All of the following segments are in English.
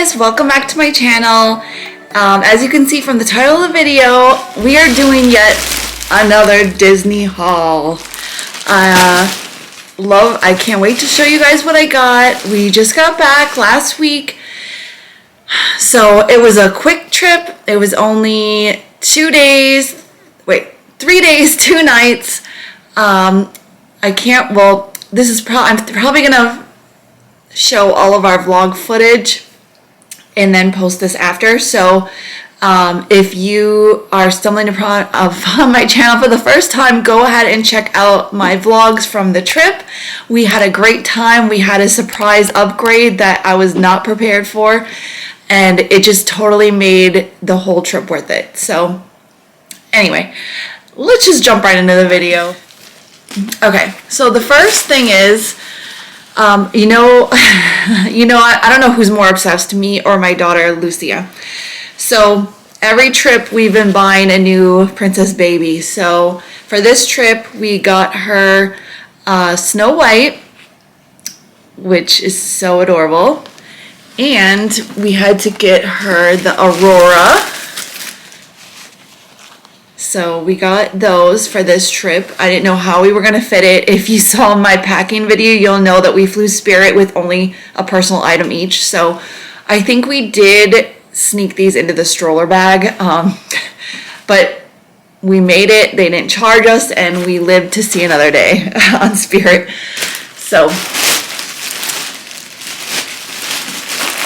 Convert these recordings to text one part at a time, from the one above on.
guys, welcome back to my channel. As you can see from the title of the video, we are doing yet another Disney haul. I can't wait to show you guys what I got. We just got back last week, so it was a quick trip. It was only 3 days, 2 nights. I'm probably gonna show all of our vlog footage and then post this after. So if you are stumbling upon my channel for the first time, go ahead and check out my vlogs from the trip. We had a great time. We had a surprise upgrade that I was not prepared for, and it just totally made the whole trip worth it. So anyway, let's just jump right into the video. Okay, so the first thing is, I don't know who's more obsessed, me or my daughter Lucia. So every trip we've been buying a new princess baby. So for this trip we got her Snow White, which is so adorable, and we had to get her the Aurora. So we got those for this trip. I didn't know how we were going to fit it. If you saw my packing video, you'll know that we flew Spirit with only a personal item each. So I think we did sneak these into the stroller bag. But we made it. They didn't charge us, and we lived to see another day on Spirit. So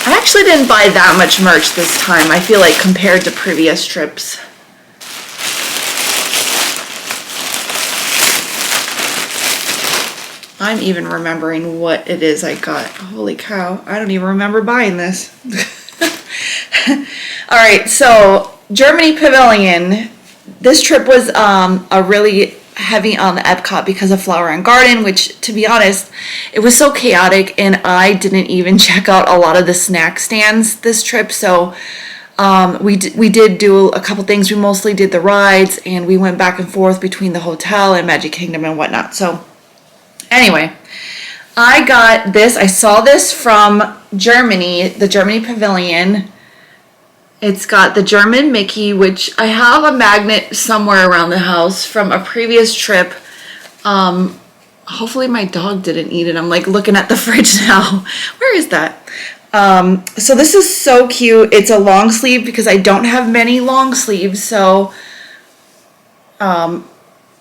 I actually didn't buy that much merch this time, I feel like, compared to previous trips. I'm even remembering what it is I got. Holy cow, I don't even remember buying this. Alright, so Germany Pavilion. This trip was a really heavy on the Epcot because of Flower and Garden, which, to be honest, it was so chaotic, and I didn't even check out a lot of the snack stands this trip. So we did do a couple things. We mostly did the rides, and we went back and forth between the hotel and Magic Kingdom and whatnot. So anyway, I got this. I saw this from Germany, the Germany Pavilion. It's got the German Mickey, which I have a magnet somewhere around the house from a previous trip. Hopefully my dog didn't eat it. I'm like looking at the fridge now. Where is that? So this is so cute. It's a long sleeve because I don't have many long sleeves. So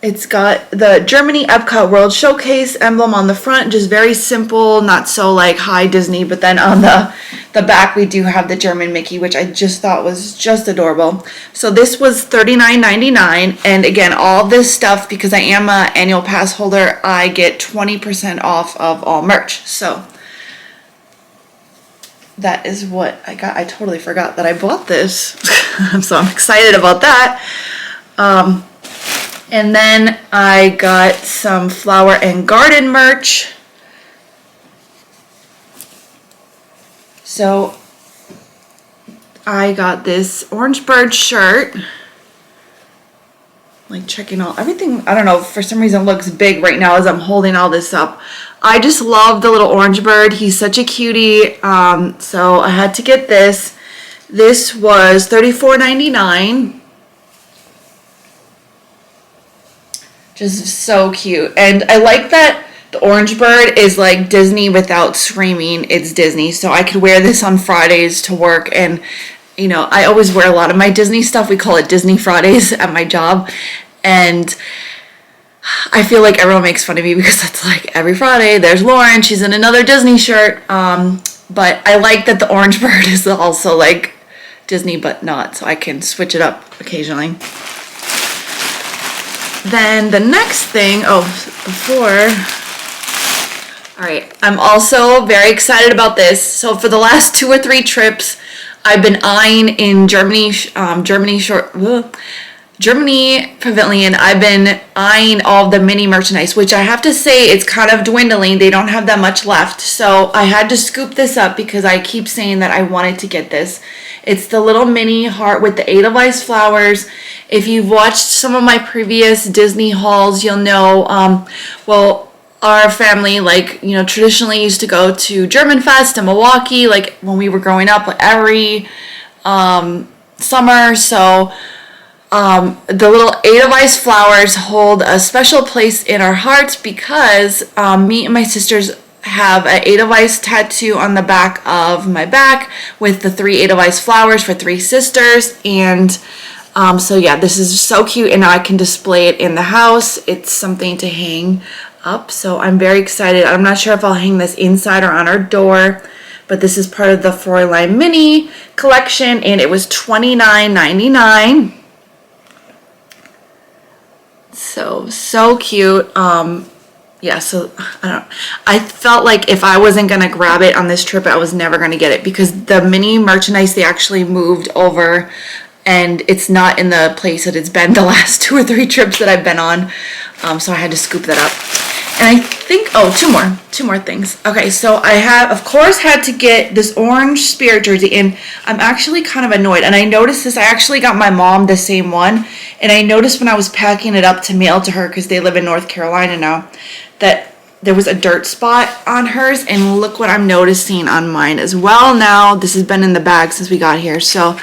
it's got the Germany Epcot World Showcase emblem on the front, just very simple, not so like high Disney. But then on the back we do have the German Mickey, which I just thought was just adorable. So this was $39.99, and again, all this stuff, because I am an annual pass holder, I get 20% off of all merch. So that is what I got. I totally forgot that I bought this. So I'm excited about that. And then I got some Flower and Garden merch. So I got this Orange Bird shirt. Like checking out everything. I don't know, for some reason it looks big right now as I'm holding all this up. I just love the little Orange Bird. He's such a cutie. So I had to get this. This was $34.99. Just so cute. And I like that the Orange Bird is like Disney without screaming it's Disney. So I could wear this on Fridays to work, and I always wear a lot of my Disney stuff. We call it Disney Fridays at my job, and I feel like everyone makes fun of me because it's like every Friday there's Lauren, she's in another Disney shirt. But I like that the Orange Bird is also like Disney but not, so I can switch it up occasionally. Then the next thing, alright, I'm also very excited about this. So for the last 2 or 3 trips, I've been eyeing in Germany Pavilion, I've been eyeing all the mini merchandise, which I have to say it's kind of dwindling. They don't have that much left. So I had to scoop this up because I keep saying that I wanted to get this. It's the little mini heart with the Edelweiss flowers. If you've watched some of my previous Disney hauls, you'll know, our family, like, you know, traditionally used to go to German Fest in Milwaukee, like when we were growing up, like every summer. So the little Edelweiss flowers hold a special place in our hearts because me and my sisters have an Edelweiss tattoo on the back of my back with the 3 Edelweiss flowers for 3 sisters. And so yeah, this is so cute, and now I can display it in the house. It's something to hang up, so I'm very excited. I'm not sure if I'll hang this inside or on our door, but this is part of the Fräulein Mini collection, and it was $29.99. So cute. Yeah, so I felt like if I wasn't gonna grab it on this trip, I was never gonna get it because the mini merchandise, they actually moved over and it's not in the place that it's been the last 2 or 3 trips that I've been on. So I had to scoop that up. And I think, oh, two more things. Okay, so I have, of course, had to get this orange Spirit jersey, and I'm actually kind of annoyed. And I noticed this, I actually got my mom the same one, and I noticed when I was packing it up to mail to her, because they live in North Carolina now, that there was a dirt spot on hers, and look what I'm noticing on mine as well now. This has been in the bag since we got here, so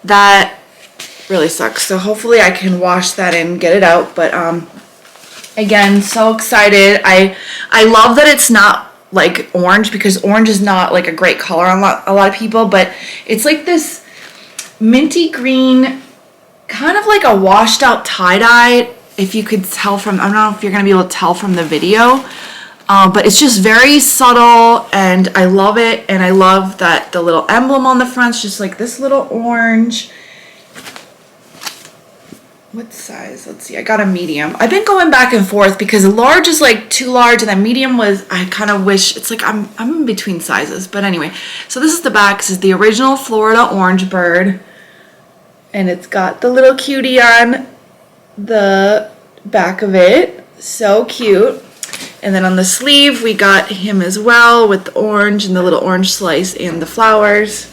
that really sucks. So hopefully I can wash that and get it out, but again, so excited. I love that it's not like orange, because orange is not like a great color on a lot of people, but it's like this minty green, kind of like a washed out tie-dye, if you could tell from, I don't know if you're going to be able to tell from the video, but it's just very subtle, and I love it, and I love that the little emblem on the front's just like this little orange. What size? Let's see. I got a medium. I've been going back and forth because large is like too large, and then medium was, I kind of wish, it's like I'm in between sizes. But anyway, so this is the back. This is the original Florida orange bird, and it's got the little cutie on the back of it. So cute. And then on the sleeve, we got him as well with the orange and the little orange slice and the flowers.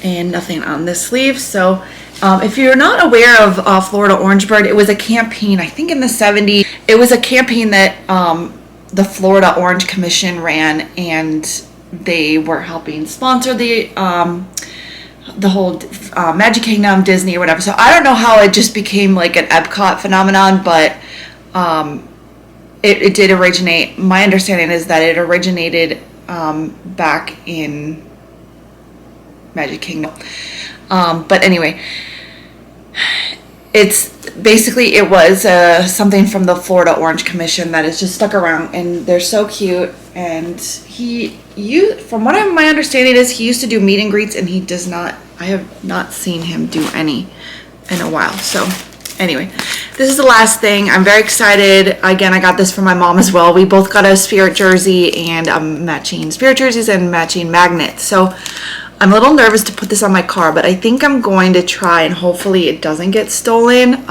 And nothing on this sleeve. So if you're not aware of Florida Orange Bird, it was a campaign, I think in the 70s. It was a campaign that the Florida Orange Commission ran, and they were helping sponsor the whole Magic Kingdom, Disney, or whatever. So I don't know how it just became like an Epcot phenomenon, but it did originate. My understanding is that it originated back in Magic Kingdom. But anyway, it's basically, it was something from the Florida Orange Commission that is just stuck around, and they're so cute. And from what my understanding is, he used to do meet and greets, and he does not, I have not seen him do any in a while. So anyway, this is the last thing. I'm very excited. Again, I got this from my mom as well. We both got a Spirit jersey and matching Spirit jerseys and matching magnets. So I'm a little nervous to put this on my car, but I think I'm going to try, and hopefully it doesn't get stolen.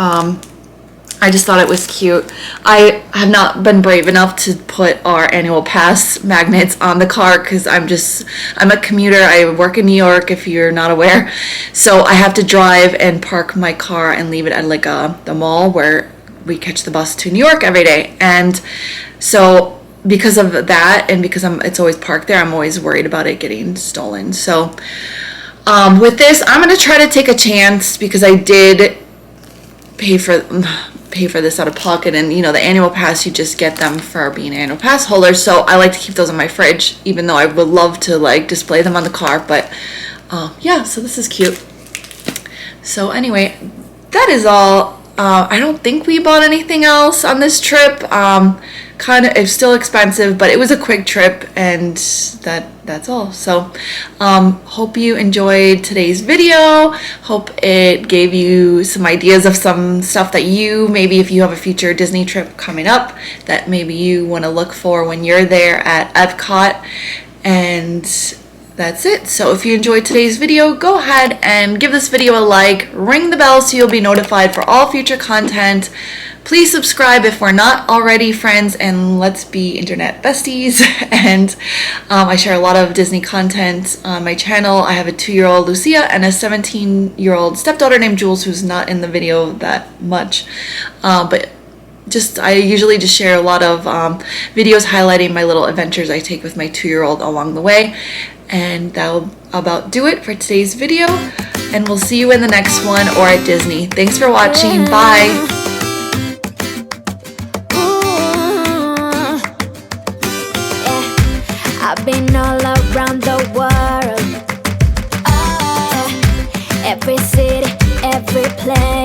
I just thought it was cute. I have not been brave enough to put our annual pass magnets on the car because I'm a commuter. I work in New York, if you're not aware. So I have to drive and park my car and leave it at like the mall where we catch the bus to New York every day. And so because of that, and because it's always parked there, I'm always worried about it getting stolen. So with this, I'm going to try to take a chance, because I did pay for this out of pocket, and you know, the annual pass, you just get them for being annual pass holders. So I like to keep those in my fridge, even though I would love to like display them on the car. But yeah, so this is cute. So anyway, that is all. I don't think we bought anything else on this trip. It's still expensive, but it was a quick trip, and that's all. So hope you enjoyed today's video. Hope it gave you some ideas of some stuff that maybe if you have a future Disney trip coming up, that maybe you want to look for when you're there at Epcot. And that's it. So if you enjoyed today's video, go ahead and give this video a like, ring the bell so you'll be notified for all future content. Please subscribe if we're not already friends, and let's be internet besties. And I share a lot of Disney content on my channel. I have a 2-year-old Lucia and a 17-year-old stepdaughter named Jules, who's not in the video that much. But I usually just share a lot of videos highlighting my little adventures I take with my 2-year-old along the way. And that'll about do it for today's video. And we'll see you in the next one or at Disney. Thanks for watching. Bye. I've been all around the world, every city, every place.